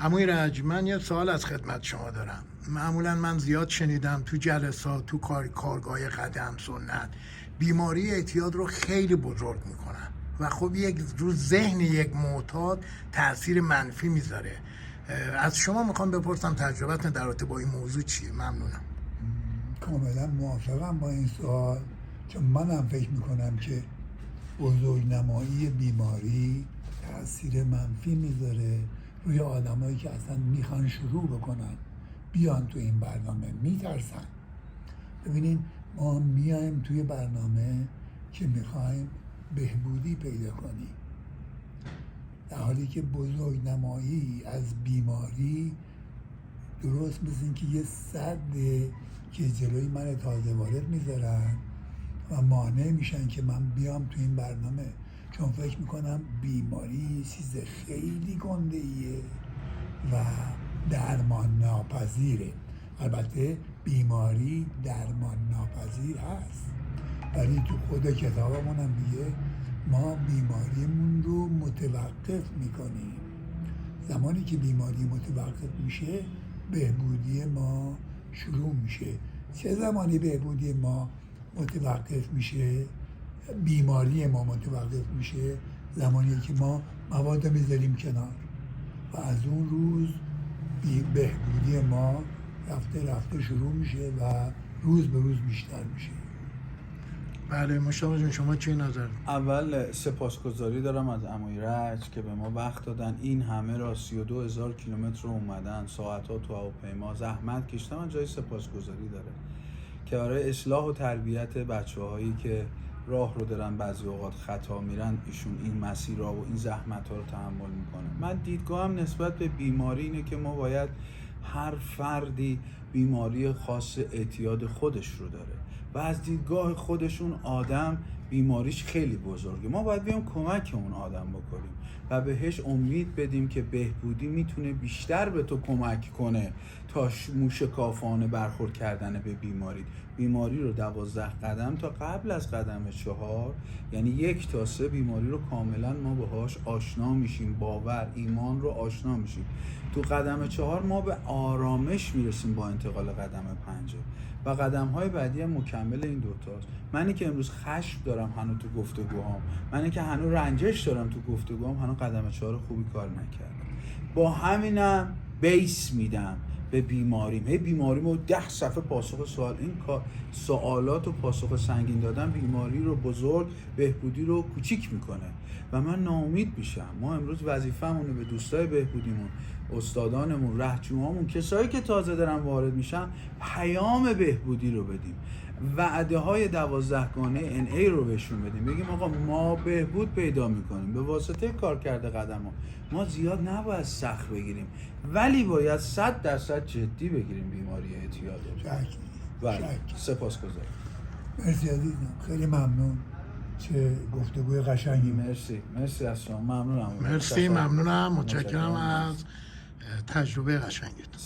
عموی رج، من یه سوال از خدمت شما دارم. معمولا من زیاد شنیدم تو جلسات، تو کارگاه قدم سنت، بیماری اعتیاد رو خیلی بزرگ میکنن و خب رو ذهن یک معتاد تاثیر منفی میذاره. از شما میخوام بپرسم تجربتون در رابطه با این موضوع چیه؟ ممنونم. کاملا موافقم با این سوال، چون منم فکر میکنم که بزرگنمایی بیماری تاثیر منفی میذاره روی آدمایی که اصلا میخوان شروع بکنن بیان تو این برنامه، میترسن. ببینین، ما میایم توی برنامه که میخوایم بهبودی پیدا کنیم، در حالی که بزرگنمایی از بیماری درست مثل این که یه سده که جلوی من تازه وارد میذارن و مانع میشن که من بیام تو این برنامه، چون فکر میکنم بیماری چیز خیلی گنده ایه و درمان ناپذیره. البته بیماری درمان ناپذیر هست، ولی تو خود کتابمون هم میگه ما بیماریمون رو متوقف میکنیم. زمانی که بیماری متوقف میشه بهبودی ما شروع میشه. چه زمانی بهبودی ما متوقف میشه؟ بیماری ما متوقف میشه زمانی که ما مواد میذاریم کنار و از اون روز بهبودی ما رفته رفته شروع میشه و روز به روز بیشتر میشه. بله، مشتاق جون شما چی نظر؟ اول سپاسگزاری دارم از عموی رج که به ما وقت دادن، این همه را 32,000 کیلومتر رو اومدن، ساعت‌ها تو هواپیما زحمت کشیدن. من جای سپاسگزاری داره که برای اصلاح و تربیت بچه‌هایی که راه رو دارن بعضی اوقات خطا میرن، ایشون این مسیرها و این زحمت‌ها رو تحمل میکنه. من دیدگاهم نسبت به بیماری اینه که ما باید، هر فردی بیماری خاص اعتیاد خودش رو داره و از دیدگاه خودشون آدم بیماریش خیلی بزرگه. ما باید بیام کمک اون آدم بکنیم و بهش امید بدیم که بهبودی میتونه بیشتر به تو کمک کنه تا موشکافانه برخورد کردن به بیماری رو 12 قدم تا قبل از قدم 4، یعنی 1 تا 3 بیماری رو کاملا ما باهاش آشنا میشیم، باور ایمان رو آشنا میشیم. تو قدم 4 ما به آرامش میرسیم با انتقال قدم 5 و قدم‌های بعدی هم مکمل این دوتاست. منی که امروز خشم دارم هنوز تو گفتگوهام، منی که هنوز رنجش دارم تو گفتگوهام، هنوز قدم 4 خوبی کار نکردم. با همینم بیس میدم به بیماریم. بیماریمو 10 صفحه پاسخ سوال، این سوالات و پاسخ سنگین دادن بیماری رو بزرگ، بهبودی رو کوچیک میکنه و من ناامید میشم. ما امروز وظیفه‌مونه به دوستای بهبودیمون، استادانمون، رهجوهامون، کسایی که تازه دارن وارد میشن، پیام بهبودی رو بدیم، وعده های 12 گانه NA رو بهشون بدیم، بگیم آقا ما بهبود پیدا میکنیم به واسطه کار کرده قدم ها. ما زیاد نباید سخت بگیریم، ولی باید 100% جدی بگیریم بیماری اعتیاد رو. سپاسگزارم. مرسی عزیزم، خیلی ممنون، چه گفتگوی قشنگی. مرسی از شما، ممنونم. مرسی، ممنونم، متشکرم از تجربه قشنگت.